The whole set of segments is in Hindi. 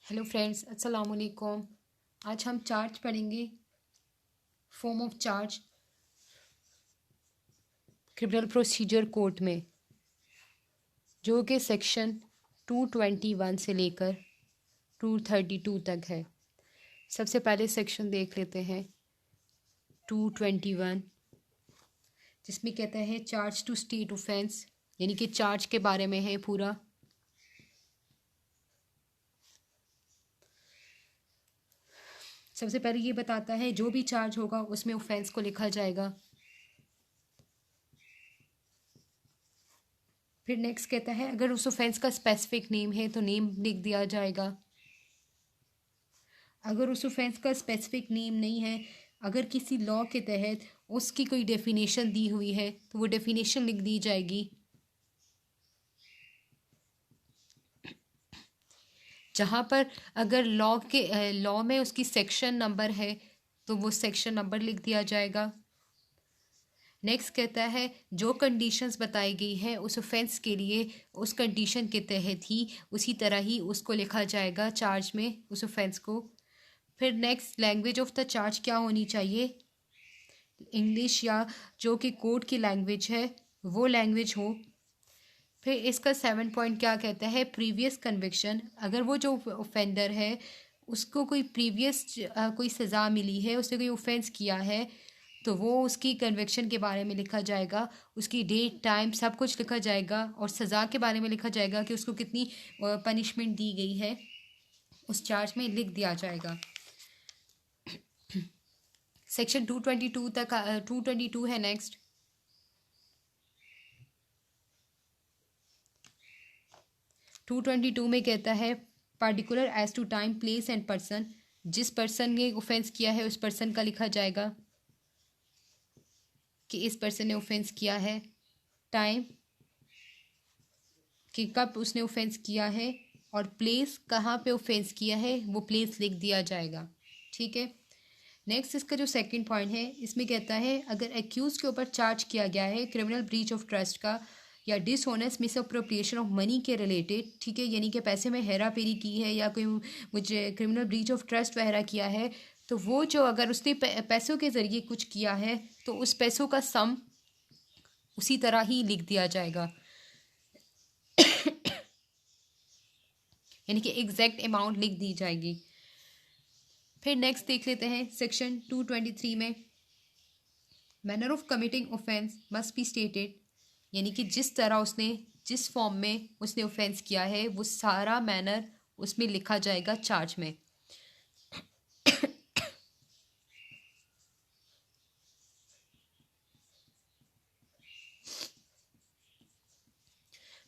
हेलो फ्रेंड्स, अस्सलाम वालेकुम। आज हम चार्ज पढ़ेंगे। Form of charge criminal procedure code में, जो कि सेक्शन 221 से लेकर 232 तक है। सबसे पहले सेक्शन देख लेते हैं 221, जिसमें कहता है चार्ज टू स्टेट ऑफेंस, यानी कि चार्ज के बारे में है पूरा। सबसे पहले ये बताता है जो भी चार्ज होगा उसमें ऑफेंस को लिखा जाएगा। फिर नेक्स्ट कहता है अगर उस ऑफेंस का स्पेसिफिक नेम है तो नेम लिख दिया जाएगा। अगर उस ऑफेंस का स्पेसिफिक नेम नहीं है, अगर किसी लॉ के तहत उसकी कोई डेफिनेशन दी हुई है तो वो डेफिनेशन लिख दी जाएगी। जहाँ पर अगर लॉ में उसकी सेक्शन नंबर है तो वो सेक्शन नंबर लिख दिया जाएगा। नेक्स्ट कहता है जो कंडीशंस बताई गई है उस ऑफेंस के लिए, उस कंडीशन के तहत ही उसी तरह ही उसको लिखा जाएगा चार्ज में, उस ऑफेंस को। फिर next language of the charge क्या होनी चाहिए, इंग्लिश या जो कि कोर्ट की लैंग्वेज है वो लैंग्वेज हो। फिर इसका 7 पॉइंट क्या कहता है, प्रीवियस कन्विक्शन, अगर वो जो ऑफेंडर है उसको कोई प्रीवियस कोई सज़ा मिली है, उसने कोई ऑफेंस किया है, तो वो उसकी कन्विक्शन के बारे में लिखा जाएगा, उसकी डेट टाइम सब कुछ लिखा जाएगा, और सज़ा के बारे में लिखा जाएगा कि उसको कितनी पनिशमेंट दी गई है, उस चार्ज में लिख दिया जाएगा। सेक्शन 222 तक 222 है नेक्स्ट। 222 में कहता है particular as to time place and person, जिस पर्सन ने ऑफेंस किया है उस पर्सन का लिखा जाएगा कि इस पर्सन ने ऑफेंस किया है, टाइम कि कब उसने ऑफेंस किया है, और प्लेस कहाँ पे ऑफेंस किया है वो प्लेस लिख दिया जाएगा। ठीक है। नेक्स्ट इसका जो सेकंड पॉइंट है, इसमें कहता है अगर एक्यूज के ऊपर चार्ज किया गया है क्रिमिनल ब्रीच ऑफ ट्रस्ट का या डिसऑनेस्ट मिसअप्रोप्रिएशन ऑफ मनी के रिलेटेड, ठीक है, यानी कि पैसे में हेरा फेरी की है या कोई मुझे क्रिमिनल ब्रीच ऑफ ट्रस्ट वगैरह किया है, तो वो जो अगर उसने पैसों के ज़रिए कुछ किया है तो उस पैसों का सम उसी तरह ही लिख दिया जाएगा, यानी कि एग्जैक्ट अमाउंट लिख दी जाएगी। फिर नेक्स्ट देख लेते हैं सेक्शन 223 में, manner of committing offence must be stated, यानी कि जिस तरह उसने जिस फॉर्म में उसने ऑफेंस किया है वो सारा मैनर उसमें लिखा जाएगा चार्ज में।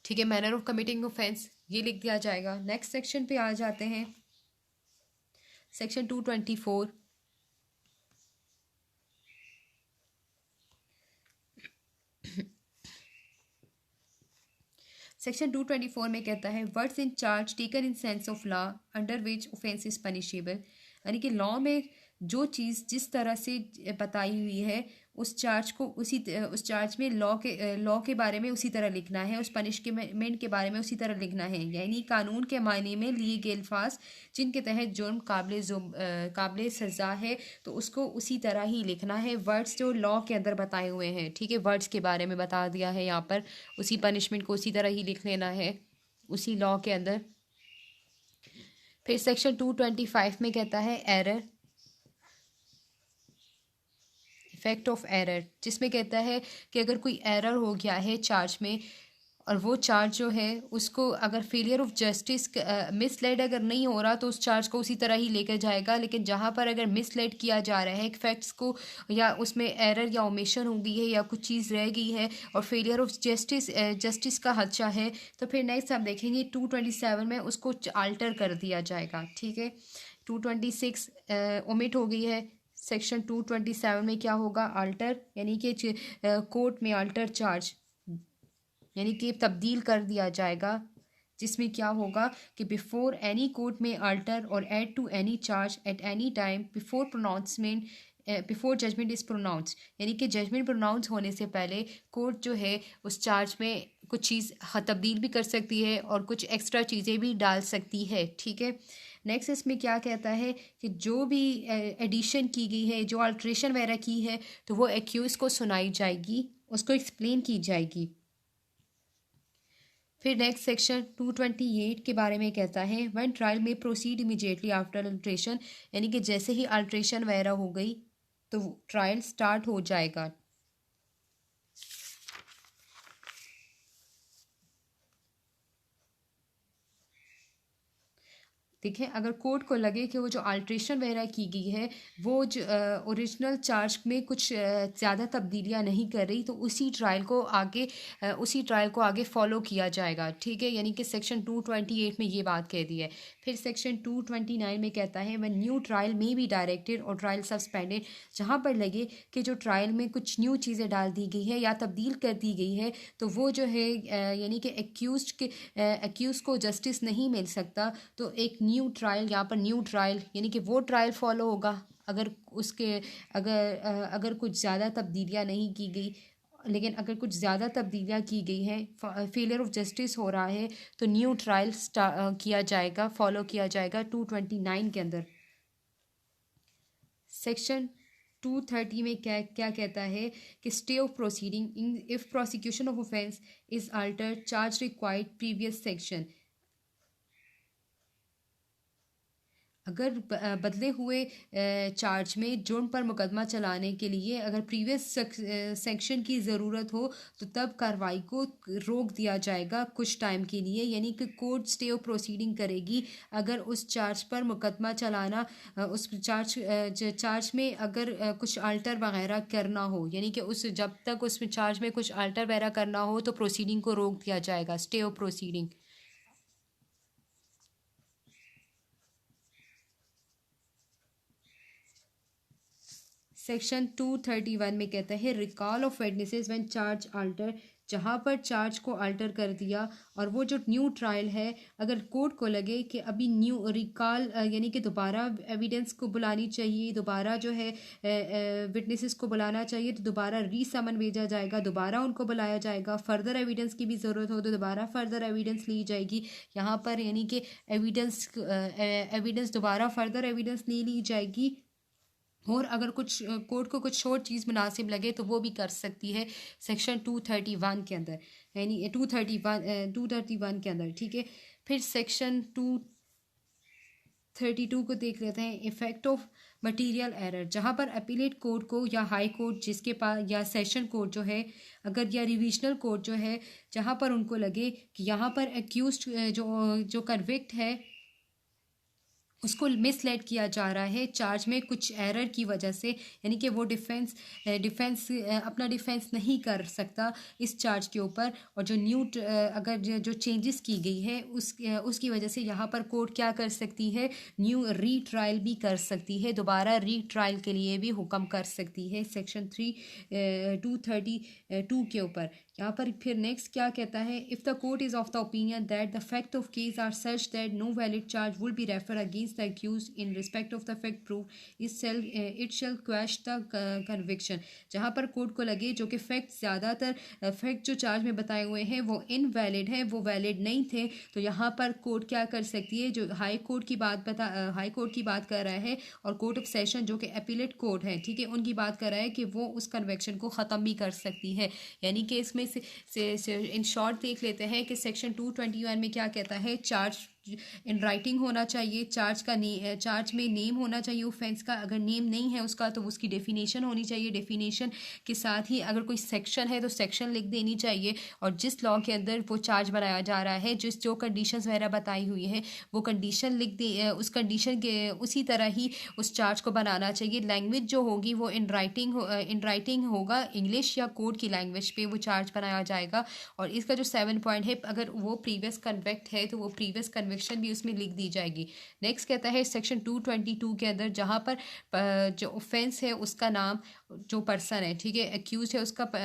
ठीक है, मैनर ऑफ कमिटिंग ऑफेंस ये लिख दिया जाएगा। नेक्स्ट सेक्शन पे आ जाते हैं, सेक्शन 224। सेक्शन 224 में कहता है words in charge taken in sense of law under which offence is punishable, यानी कि लॉ में जो चीज़ जिस तरह से बताई हुई है उस चार्ज को उस चार्ज में लॉ के बारे में उसी तरह लिखना है, उस पनिशमेंट के बारे में उसी तरह लिखना है, यानी कानून के मायने में लिए गए अल्फाज जिनके तहत जुर्म काबिल सज़ा है तो उसको उसी तरह ही लिखना है, वर्ड्स जो लॉ के अंदर बताए हुए हैं। ठीक है, वर्ड्स के बारे में बता दिया है यहाँ पर, उसी पनिशमेंट को उसी तरह ही लिख लेना है उसी लॉ के अंदर। फिर सेक्शन 225 में कहता है एरर, इफेक्ट ऑफ एरर, जिसमें कहता है कि अगर कोई एरर हो गया है चार्ज में और वो चार्ज जो है उसको अगर फेलियर ऑफ जस्टिस मिसलेड अगर नहीं हो रहा तो उस चार्ज को उसी तरह ही लेकर जाएगा, लेकिन जहाँ पर अगर मिसलेड किया जा रहा है फैक्ट्स को या उसमें एरर या ओमिशन हो गई है या कुछ चीज़ रह गई है और फेलियर ऑफ जस्टिस का खदशा है तो फिर नेक्स्ट आप देखेंगे 227 में उसको आल्टर कर दिया जाएगा। ठीक है, 226 ओमिट हो गई है, सेक्शन 227 में क्या होगा, अल्टर, यानी कि कोर्ट में अल्टर चार्ज यानी कि तब्दील कर दिया जाएगा, जिसमें क्या होगा कि बिफोर एनी कोर्ट में alter or add to any charge at any time before judgment is pronounce, यानी कि जजमेंट प्रोनाउंस होने से पहले कोर्ट जो है उस चार्ज में कुछ चीज़ तब्दील भी कर सकती है और कुछ एक्स्ट्रा चीज़ें भी डाल सकती है, ठीक है। नेक्स्ट इसमें क्या कहता है कि जो भी एडिशन की गई है, जो अल्ट्रेशन वगैरह की है, तो वो एक्यूज़ को सुनाई जाएगी, उसको एक्सप्लेन की जाएगी। फिर नेक्स्ट सेक्शन 228 के बारे में कहता है व्हेन ट्रायल में प्रोसीड इमीडिएटली आफ्टर अल्ट्रेशन, यानी कि जैसे ही अल्ट्रेशन वगैरह हो गई तो ट्रायल स्टार्ट हो जाएगा। देखें, अगर कोर्ट को लगे कि वो जो अल्ट्रेशन वगैरह की गई है वो जो ओरिजिनल चार्ज में कुछ ज़्यादा तब्दीलियां नहीं कर रही, तो उसी ट्रायल को आगे फॉलो किया जाएगा, ठीक है। यानी कि सेक्शन 228 में ये बात कह दी है। फिर सेक्शन 229 में कहता है व्हेन न्यू ट्रायल में बी डायरेक्टेड और ट्रायल सस्पेंडेड, जहाँ पर लगे कि जो ट्रायल में कुछ न्यू चीज़ें डाल दी गई है या तब्दील कर दी गई है, तो वो जो है यानी कि एक्यूज़ को जस्टिस नहीं मिल सकता, तो एक न्यू ट्रायल, यहाँ पर न्यू ट्रायल यानी कि वो ट्रायल फॉलो होगा अगर कुछ ज़्यादा तब्दीलियाँ नहीं की गई। लेकिन अगर कुछ ज़्यादा तब्दीलियाँ की गई हैं, फेलियर ऑफ जस्टिस हो रहा है, तो न्यू ट्रायल फॉलो किया जाएगा 229 के अंदर। सेक्शन 230 में क्या क्या कहता है कि stay of proceeding if prosecution of offence is Altered charge required previous section. अगर बदले हुए चार्ज में जुर्म पर मुकदमा चलाने के लिए अगर प्रीवियस सेक्शन की ज़रूरत हो, तो तब कार्रवाई को रोक दिया जाएगा कुछ टाइम के लिए, यानी कि कोर्ट स्टे ऑफ प्रोसीडिंग करेगी अगर उस चार्ज पर मुकदमा चलाना उस चार्ज में अगर कुछ अल्टर वगैरह करना हो, यानी कि जब तक उसमें चार्ज में कुछ अल्टर वगैरह करना हो तो प्रोसीडिंग को रोक दिया जाएगा, स्टे ऑफ प्रोसीडिंग। सेक्शन 231 में कहता है recall of witnesses when charge alter, जहाँ पर चार्ज को अल्टर कर दिया और वो जो न्यू ट्रायल है, अगर कोर्ट को लगे कि अभी न्यू रिकॉल यानी कि दोबारा एविडेंस को बुलानी चाहिए, दोबारा जो है विटनेसेस को बुलाना चाहिए, तो दोबारा रीसमन भेजा जाएगा, दोबारा उनको बुलाया जाएगा। फर्दर एविडेंस की भी ज़रूरत हो तो दोबारा फर्दर एविडेंस ली जाएगी। यहाँ पर यानी कि एविडेंस दोबारा फर्दर एविडेंस नहीं ली जाएगी। और अगर कुछ कोर्ट को कुछ और चीज़ मुनासिब लगे तो वो भी कर सकती है सेक्शन 231 के अंदर, यानी 231 के अंदर, ठीक है। फिर सेक्शन 232 को देख लेते हैं इफेक्ट ऑफ मटेरियल एरर, जहाँ पर अपीलेट कोर्ट को या हाई कोर्ट जिसके पास या सेशन कोर्ट जो है अगर या रिविजनल कोर्ट जो है, जहाँ पर उनको लगे कि यहाँ पर एक्यूज्ड जो कन्विक्ट है उसको मिसलेड किया जा रहा है चार्ज में कुछ एरर की वजह से, यानी कि वो अपना डिफेंस नहीं कर सकता इस चार्ज के ऊपर, और जो अगर जो चेंजेस की गई है उसकी वजह से यहाँ पर कोर्ट क्या कर सकती है, न्यू रीट्रायल भी कर सकती है, दोबारा रीट्रायल के लिए भी हुक्म कर सकती है सेक्शन 232 के ऊपर। यहाँ पर फिर नेक्स्ट क्या कहता है, if the court is of the opinion that the fact of case are such that no valid charge will be refer against the accused in respect of the fact proof it shall quash the conviction, जहाँ पर कोर्ट को लगे जो कि फैक्ट जो चार्ज में बताए हुए हैं वो इनवैलिड हैं, वो वैलिड नहीं थे, तो यहाँ पर कोर्ट क्या कर सकती है, जो हाई कोर्ट की बात कर रहा है और कोर्ट ऑफ सेशन जो कि अपीलेट कोर्ट है, ठीक है, उनकी बात कर रहा है कि वो उस कन्विक्शन को ख़त्म भी कर सकती है। यानी कि इसमें से इन शॉर्ट देख लेते हैं कि सेक्शन 221 में क्या कहता है, चार्ज इन राइटिंग होना चाहिए, चार्ज में नेम होना चाहिए ऑफेंस का, अगर नेम नहीं है उसका तो उसकी डेफिनेशन होनी चाहिए, डेफिनेशन के साथ ही अगर कोई सेक्शन है तो सेक्शन लिख देनी चाहिए, और जिस लॉ के अंदर वो चार्ज बनाया जा रहा है, जो कंडीशंस वगैरह बताई हुई है वो कंडीशन लिख दे, उस कंडीशन के उसी तरह ही उस चार्ज को बनाना चाहिए। लैंग्वेज जो होगी वो इन राइटिंग होगा, इंग्लिश या कोड की लैंग्वेज पे वो चार्ज बनाया जाएगा। और इसका जो 7 पॉइंट है, अगर वो प्रीवियस कन्विक्ट है तो वो प्रीवियस कन्विक्शन भी उसमें लिख दी जाएगी। नेक्स्ट कहता है सेक्शन 222 के अंदर जहाँ पर जो ऑफेंस है उसका नाम, जो पर्सन है, ठीक है, एक्यूज है,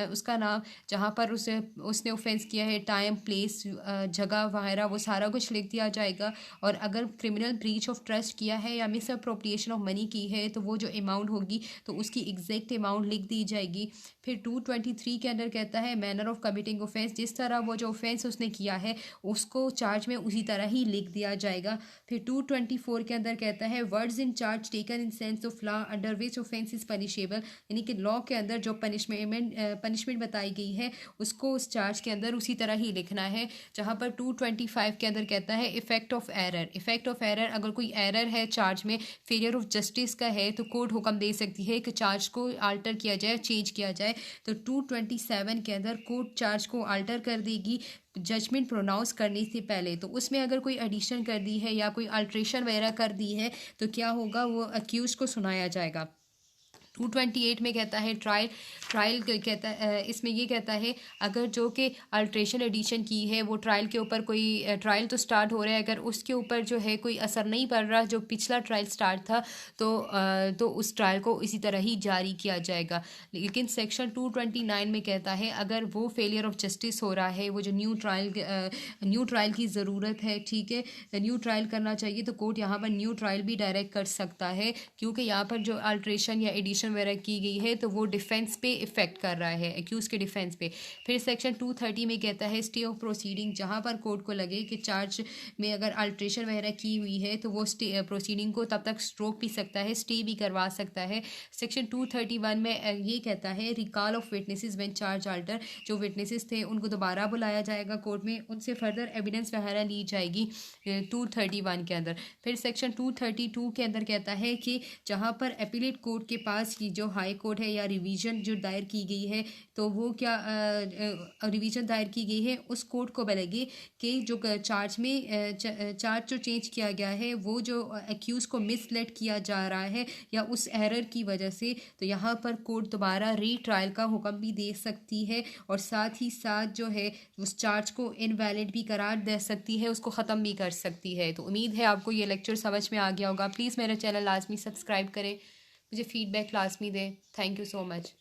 उसका नाम, जहाँ पर उसने ऑफेंस किया है, टाइम, प्लेस, जगह वगैरह वो सारा कुछ लिख दिया जाएगा। और अगर क्रिमिनल ब्रीच ऑफ ट्रस्ट किया है या मिस अप्रोप्रिएशन ऑफ मनी की है तो वो जो अमाउंट होगी तो उसकी एग्जैक्ट अमाउंट लिख दी जाएगी। फिर 223 के अंदर कहता है मैनर ऑफ कमिटिंग ऑफेंस, जिस तरह वो जो ऑफेंस उसने किया है उसको चार्ज में उसी तरह ही लिख दिया जाएगा। फिर 224 के अंदर कहता है words in charge taken in sense of law under which offence is punishable, यानी कि लॉ के अंदर जो पनिशमेंट बताई गई है उसको उस चार्ज के अंदर उसी तरह ही लिखना है। जहाँ पर 225 के अंदर कहता है effect of error, effect of error, अगर कोई एरर है चार्ज में, फेलियर ऑफ जस्टिस का है तो कोर्ट हुक्म दे सकती है कि चार्ज को आल्टर किया जाए, चेंज किया जाए। तो 227 के अंदर कोर्ट चार्ज को आल्टर कर देगी जजमेंट प्रोनाउंस करने से पहले। तो उसमें अगर कोई एडिशन कर दी है या कोई अल्ट्रेशन वगैरह कर दी है तो क्या होगा, वो अक्यूज को सुनाया जाएगा। 228 में कहता है ट्रायल कहता है, इसमें ये कहता है अगर जो कि अल्ट्रेशन एडिशन की है वो ट्रायल के ऊपर कोई ट्रायल तो स्टार्ट हो रहा है, अगर उसके ऊपर जो है कोई असर नहीं पड़ रहा जो पिछला ट्रायल स्टार्ट था तो उस ट्रायल को इसी तरह ही जारी किया जाएगा। लेकिन सेक्शन 229 में कहता है अगर वो फेलियर ऑफ जस्टिस हो रहा है, वो जो न्यू ट्रायल की ज़रूरत है, ठीक है, न्यू ट्रायल करना चाहिए तो कोर्ट यहाँ पर न्यू ट्रायल भी डायरेक्ट कर सकता है, क्योंकि यहाँ पर जो अल्ट्रेशन या एडिशन वगैरह की गई है तो वो डिफेंस पे इफेक्ट कर रहा है, एक्यूज के डिफेंस पे। फिर सेक्शन 230 में कहता है स्टे ऑफ प्रोसीडिंग, जहाँ पर कोर्ट को लगे कि चार्ज में अगर अल्ट्रेशन वगैरह की हुई है तो वो स्टे प्रोसीडिंग को तब तक स्ट्रोक भी सकता है, स्टे भी करवा सकता है। सेक्शन 231 में ये कहता है recall of witnesses when charge alter, जो विटनेसेस थे उनको दोबारा बुलाया जाएगा कोर्ट में, उनसे फर्दर एविडेंस वगैरह ली जाएगी 231 के अंदर। फिर सेक्शन 232 के अंदर कहता है कि जहाँ पर अपीलेट कोर्ट के पास की जो हाई कोर्ट है या रिवीजन जो दायर की गई है तो वो क्या रिवीजन दायर की गई है उस कोर्ट को लगे कि जो चार्ज में चार्ज जो चेंज किया गया है वो जो एक्यूज को मिसलेड किया जा रहा है या उस एरर की वजह से, तो यहाँ पर कोर्ट दोबारा रीट्रायल का हुक्म भी दे सकती है और साथ ही साथ जो है उस चार्ज को इनवैलिड भी करार दे सकती है, उसको ख़त्म भी कर सकती है। तो उम्मीद है आपको ये लेक्चर समझ में आ गया होगा। प्लीज़ मेरा चैनल लाजमी सब्सक्राइब करें, मुझे फीडबैक लाजमी दें। Thank you so much.